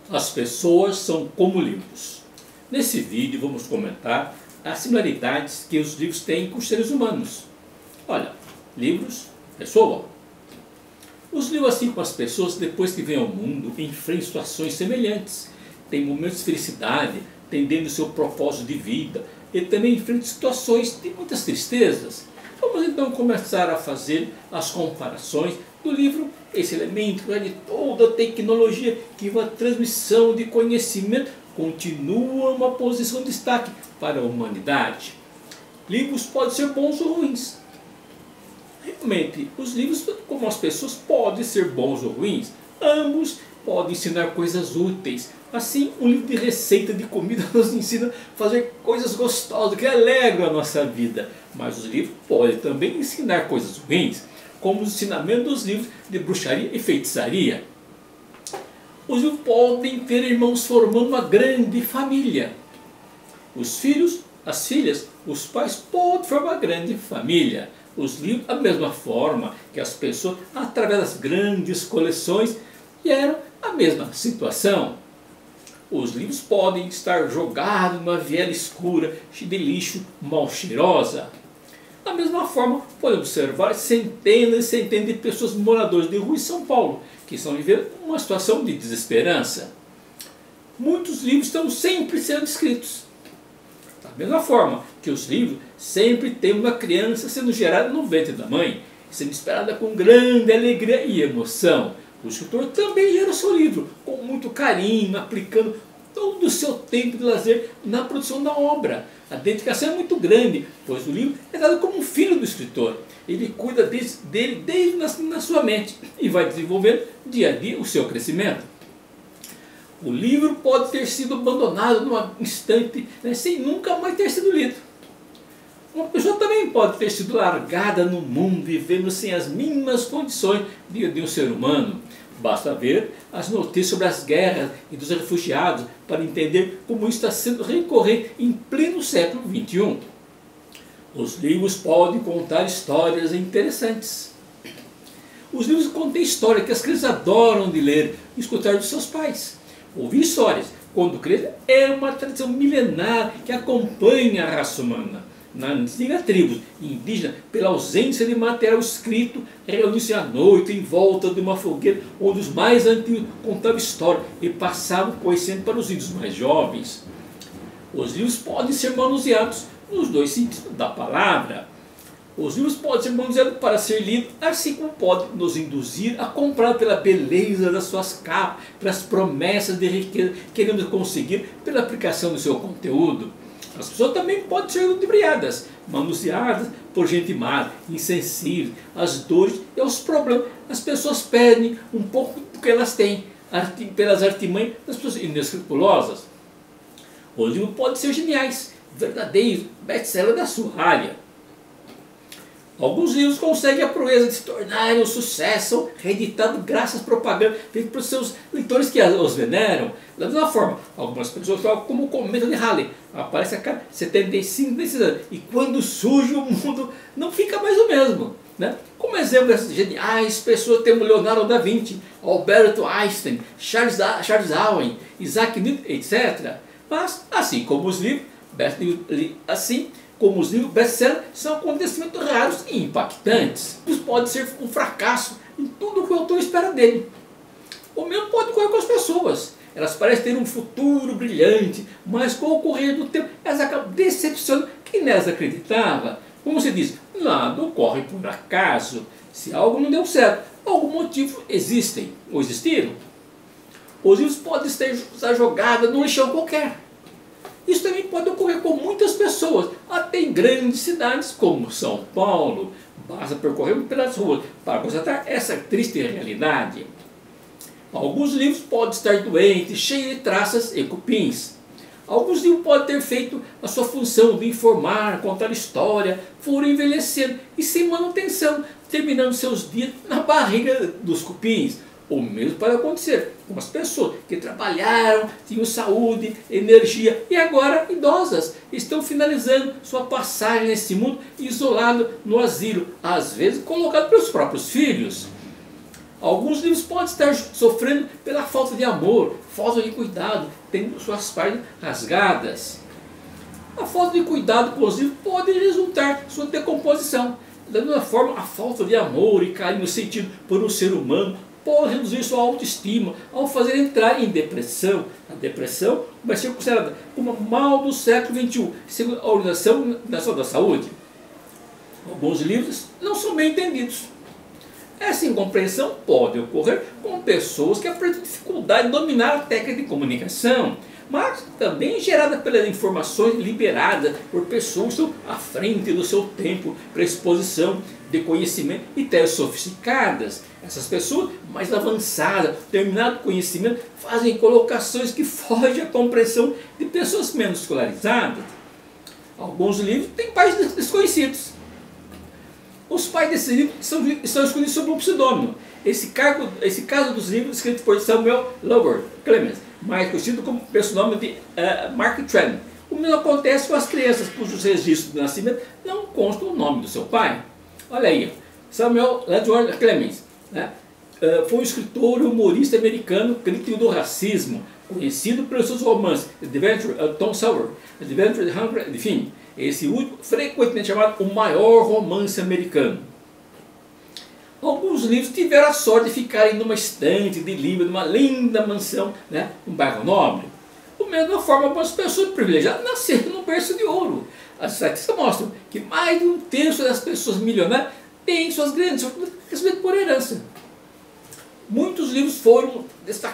As pessoas são como livros. Nesse vídeo vamos comentar as similaridades que os livros têm com os seres humanos. Olha, livros, pessoa. Os livros, assim como as pessoas, depois que vêm ao mundo, enfrentam situações semelhantes. Tem momentos de felicidade, entendendo o seu propósito de vida. E também enfrentam situações de muitas tristezas. Vamos então começar a fazer as comparações do livro, esse elemento de toda a tecnologia que uma transmissão de conhecimento continua uma posição de destaque para a humanidade. Livros podem ser bons ou ruins. Realmente, os livros, como as pessoas, podem ser bons ou ruins. Ambos podem ensinar coisas úteis. Assim, um livro de receita de comida nos ensina a fazer coisas gostosas, que alegram a nossa vida. Mas os livros podem também ensinar coisas ruins, como os ensinamentos dos livros de bruxaria e feitiçaria. Os livros podem ter irmãos formando uma grande família. Os filhos, as filhas, os pais podem formar uma grande família. Os livros, da mesma forma que as pessoas, através das grandes coleções, geram a mesma situação. Os livros podem estar jogados numa viela escura, cheia de lixo, mal cheirosa. Da mesma forma, podemos observar centenas e centenas de pessoas moradores de rua em São Paulo, que estão vivendo uma situação de desesperança. Muitos livros estão sempre sendo escritos. Da mesma forma que os livros sempre têm uma criança sendo gerada no ventre da mãe, sendo esperada com grande alegria e emoção. O escritor também gera o seu livro com muito carinho, aplicando todo o seu tempo de lazer na produção da obra. A dedicação é muito grande, pois o livro é dado como um filho do escritor. Ele cuida dele desde na sua mente e vai desenvolvendo dia a dia o seu crescimento. O livro pode ter sido abandonado num instante, sem nunca mais ter sido lido. Uma pessoa também pode ter sido largada no mundo, vivendo sem as mínimas condições de um ser humano. Basta ver as notícias sobre as guerras e dos refugiados para entender como isso está sendo recorrente em pleno século XXI. Os livros podem contar histórias interessantes. Os livros contêm histórias que as crianças adoram de ler e escutar dos seus pais. Ouvir histórias, quando criança, é uma tradição milenar que acompanha a raça humana. Na antiga tribo indígena, pela ausência de material escrito, reuniam-se à noite em volta de uma fogueira, onde os mais antigos contavam história e passavam conhecimento para os índios mais jovens. Os livros podem ser manuseados nos dois sentidos da palavra. Os livros podem ser manuseados para ser lidos, assim como podem nos induzir a comprar pela beleza das suas capas, pelas promessas de riqueza que queremos conseguir pela aplicação do seu conteúdo. As pessoas também podem ser ludibriadas, manuseadas por gente má, insensível, às dores e aos problemas. As pessoas perdem um pouco do que elas têm, pelas artimanhas das pessoas inescrupulosas. Os livros podem ser geniais, verdadeiros, best-seller da sua área. Alguns livros conseguem a proeza de se tornarem um sucesso, reeditado graças à propaganda feita por seus leitores que os veneram. Da mesma forma, algumas pessoas falam como o Cometa de Halley, aparece a cada 75 desses anos, e quando surge o mundo não fica mais o mesmo. Como exemplo dessas geniais pessoas temos Leonardo da Vinci, Alberto Einstein, Charles Darwin, Isaac Newton, etc. Mas, assim como os livros best-seller são acontecimentos raros e impactantes. Isso pode ser um fracasso em tudo o que o autor espera dele. O mesmo pode ocorrer com as pessoas. Elas parecem ter um futuro brilhante, mas com o correr do tempo elas acabam decepcionando quem nelas acreditava. Como se diz, nada ocorre por acaso. Se algo não deu certo, algum motivo existem ou existiram. Os livros podem estar jogados num lixão qualquer. Isso também pode ocorrer com muitas pessoas, até em grandes cidades como São Paulo. Basta percorrer pelas ruas para constatar essa triste realidade. Alguns livros podem estar doentes, cheios de traças e cupins. Alguns livros podem ter feito a sua função de informar, contar história, foram envelhecendo e sem manutenção, terminando seus dias na barriga dos cupins. O mesmo pode acontecer com as pessoas que trabalharam, tinham saúde, energia e agora idosas, estão finalizando sua passagem nesse mundo isolado no asilo, às vezes colocado pelos próprios filhos. Alguns livros podem estar sofrendo pela falta de amor, falta de cuidado, tendo suas páginas rasgadas. A falta de cuidado com os livros pode resultar em sua decomposição. Da mesma forma, a falta de amor e carinho sentido por um ser humano pode reduzir sua autoestima ao fazer entrar em depressão. A depressão vai ser considerada como mal do século XXI, segundo a Organização Nacional da Saúde. Alguns livros não são bem entendidos. Essa incompreensão pode ocorrer com pessoas que apresentam dificuldade em dominar a técnica de comunicação, mas também gerada pelas informações liberadas por pessoas que estão à frente do seu tempo para exposição de conhecimento e teses sofisticadas. Essas pessoas mais avançadas, determinado conhecimento, fazem colocações que fogem à compreensão de pessoas menos escolarizadas. Alguns livros têm pais desconhecidos. Os pais desses livros estão escolhidos sob um pseudônimo. Esse caso dos livros escritos por Samuel Lower Clemens, mais conhecido como pseudônimo de Mark Twain. O mesmo acontece com as crianças cujos registros de nascimento não constam o nome do seu pai. Olha aí, Samuel Edward Clemens, né? Foi um escritor e humorista americano crítico do racismo, conhecido pelos seus romances The Adventure of Tom Sawyer, The Adventure of Humphrey Finn. Esse último, frequentemente chamado o maior romance americano. Alguns livros tiveram a sorte de ficarem numa estante de livros, numa linda mansão, né, num bairro nobre. Da mesma forma, algumas pessoas privilegiadas nasceram num berço de ouro. As estatísticas mostram que mais de um terço das pessoas milionárias têm suas grandes fortunas recebidas por herança. Muitos livros foram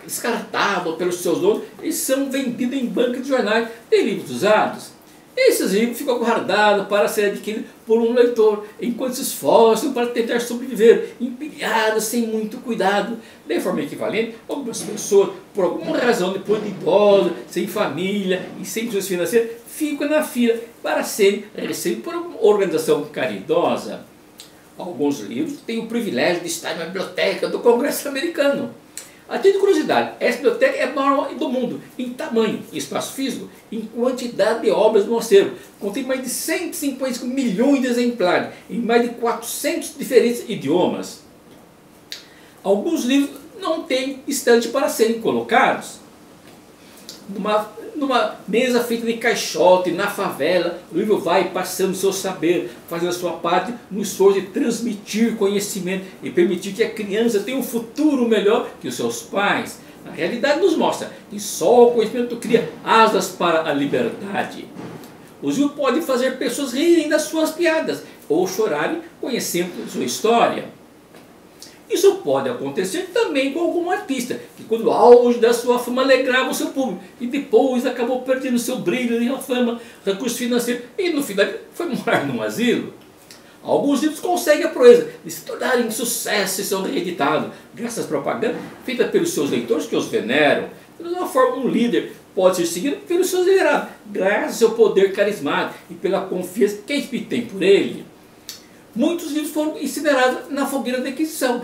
descartados pelos seus donos e são vendidos em bancas de jornais de livros usados. Esses livros ficam guardados para ser adquiridos por um leitor, enquanto se esforçam para tentar sobreviver, empilhados sem muito cuidado. De forma equivalente, algumas pessoas, por alguma razão, depois de idosos, sem família e sem condições financeiras, ficam na fila para serem recebidos por uma organização caridosa. Alguns livros têm o privilégio de estar na biblioteca do Congresso americano. A título de curiosidade, essa biblioteca é a maior do mundo, em tamanho, em espaço físico, em quantidade de obras no acervo. Contém mais de 155 milhões de exemplares, em mais de 400 diferentes idiomas. Alguns livros não têm estante para serem colocados. Numa mesa feita de caixote, na favela, o livro vai passando seu saber, fazendo a sua parte no esforço de transmitir conhecimento e permitir que a criança tenha um futuro melhor que os seus pais. A realidade nos mostra que só o conhecimento cria asas para a liberdade. Os livros podem fazer pessoas rirem das suas piadas ou chorarem conhecendo sua história. Isso pode acontecer também com algum artista, que quando no auge da sua fama alegrava o seu público e depois acabou perdendo seu brilho e a fama, recursos financeiros e no final foi morar num asilo. Alguns livros conseguem a proeza de se tornarem sucesso e são reeditados, graças à propaganda feita pelos seus leitores que os veneram. De uma forma, um líder pode ser seguido pelos seus liderados, graças ao seu poder carismático e pela confiança que a equipe tem por ele. Muitos livros foram incinerados na fogueira da Inquisição.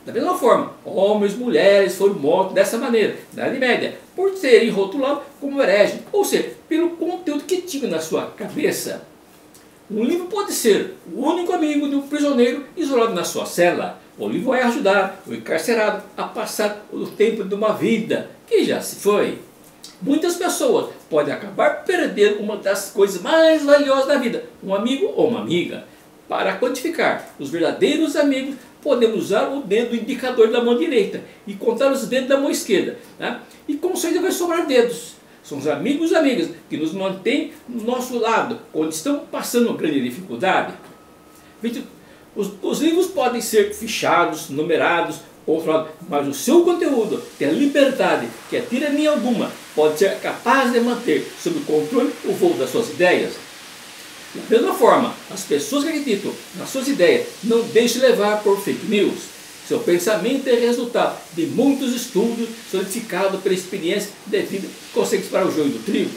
Da mesma forma, homens e mulheres foram mortos dessa maneira, na Idade Média, por serem rotulados como hereges, ou seja, pelo conteúdo que tinham na sua cabeça. Um livro pode ser o único amigo de um prisioneiro isolado na sua cela. O livro vai ajudar o encarcerado a passar o tempo de uma vida que já se foi. Muitas pessoas podem acabar perdendo uma das coisas mais valiosas da vida, um amigo ou uma amiga. Para quantificar os verdadeiros amigos, podemos usar o dedo indicador da mão direita e contar os dedos da mão esquerda, né? E com isso ainda vai sobrar dedos. São os amigos e amigas que nos mantêm do nosso lado quando estão passando grande dificuldade. Os livros podem ser fichados, numerados, controlados, mas o seu conteúdo, que é a liberdade, que é tirania alguma, pode ser capaz de manter sob controle o voo das suas ideias. Da mesma forma, as pessoas que acreditam nas suas ideias não deixem levar por fake news. Seu pensamento é resultado de muitos estudos solidificados pela experiência de vida que consegue separar o joio do trigo.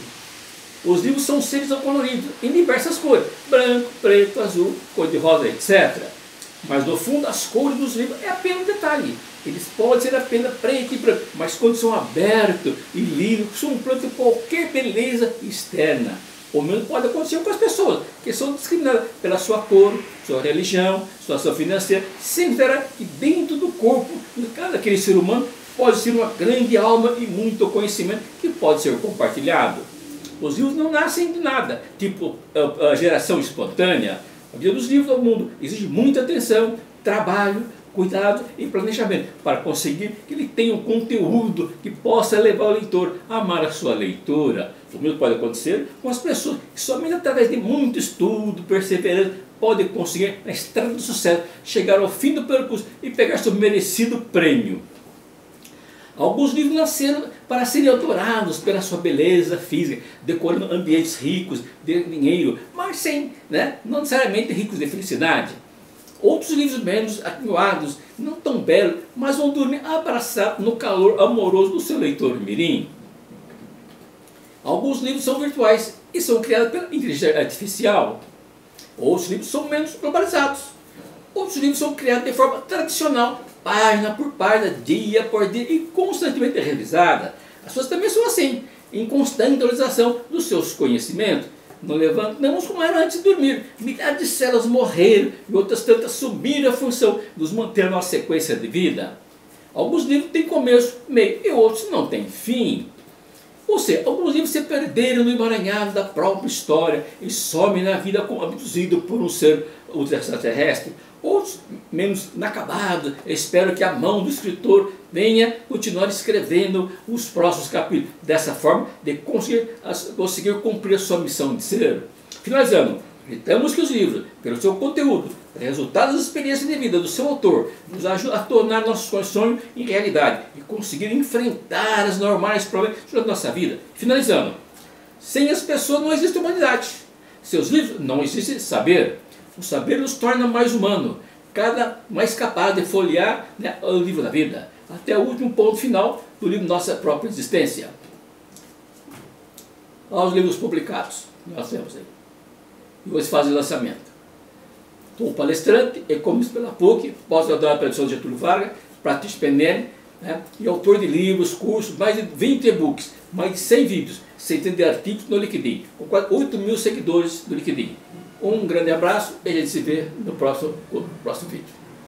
Os livros são seres coloridos em diversas cores, branco, preto, azul, cor-de-rosa, etc. Mas no fundo as cores dos livros é apenas um detalhe. Eles podem ser apenas preto e branco, mas quando são abertos e lidos, são prontos de qualquer beleza externa. O mesmo pode acontecer com as pessoas que são discriminadas pela sua cor, sua religião, situação financeira. Sempre terá que dentro do corpo de cada aquele ser humano pode ser uma grande alma e muito conhecimento que pode ser compartilhado. Os livros não nascem de nada, tipo a geração espontânea. A vida dos livros do mundo exige muita atenção, trabalho, cuidado e planejamento para conseguir que ele tenha um conteúdo que possa levar o leitor a amar a sua leitura. O mesmo pode acontecer com as pessoas que somente através de muito estudo, perseverança, podem conseguir na estrada do sucesso, chegar ao fim do percurso e pegar seu merecido prêmio. Alguns livros nasceram para serem adorados pela sua beleza física, decorando ambientes ricos de dinheiro, mas não necessariamente ricos de felicidade. Outros livros menos atenuados, não tão belos, mas vão dormir abraçados no calor amoroso do seu leitor mirim. Alguns livros são virtuais e são criados pela inteligência artificial. Outros livros são menos globalizados. Outros livros são criados de forma tradicional, página por página, dia por dia e constantemente revisada. As pessoas também são assim, em constante atualização dos seus conhecimentos. Não levantamos como era antes de dormir. Milhares de células morreram e outras tantas subiram a função de nos manter na nossa sequência de vida. Alguns livros têm começo, meio e outros não têm fim. Ou seja, alguns livros se perderam no emaranhado da própria história e somem na vida como abduzido por um ser extraterrestre. Outros, menos inacabados, esperam que a mão do escritor venha continuar escrevendo os próximos capítulos. Dessa forma, de conseguir cumprir a sua missão de ser. Finalizando, acreditamos que os livros, pelo seu conteúdo, resultado das experiências de vida do seu autor, nos ajudam a tornar nossos sonhos em realidade e conseguir enfrentar os normais problemas da nossa vida. Finalizando, sem as pessoas não existe humanidade. Seus livros não existe saber. O saber nos torna mais humano, mais capaz de folhear o livro da vida, até o último ponto final do livro Nossa Própria Existência. Olha os livros publicados, nós temos aí. E hoje fazem lançamento. Sou palestrante, economista pela PUC, pós-graduado pela edição Getúlio Vargas, Patrício Penelli, e autor de livros, cursos, mais de 20 e-books, mais de 100 vídeos, centenas de artigos no LinkedIn, com quase 8 mil seguidores no LinkedIn. Um grande abraço e a gente se vê no próximo vídeo.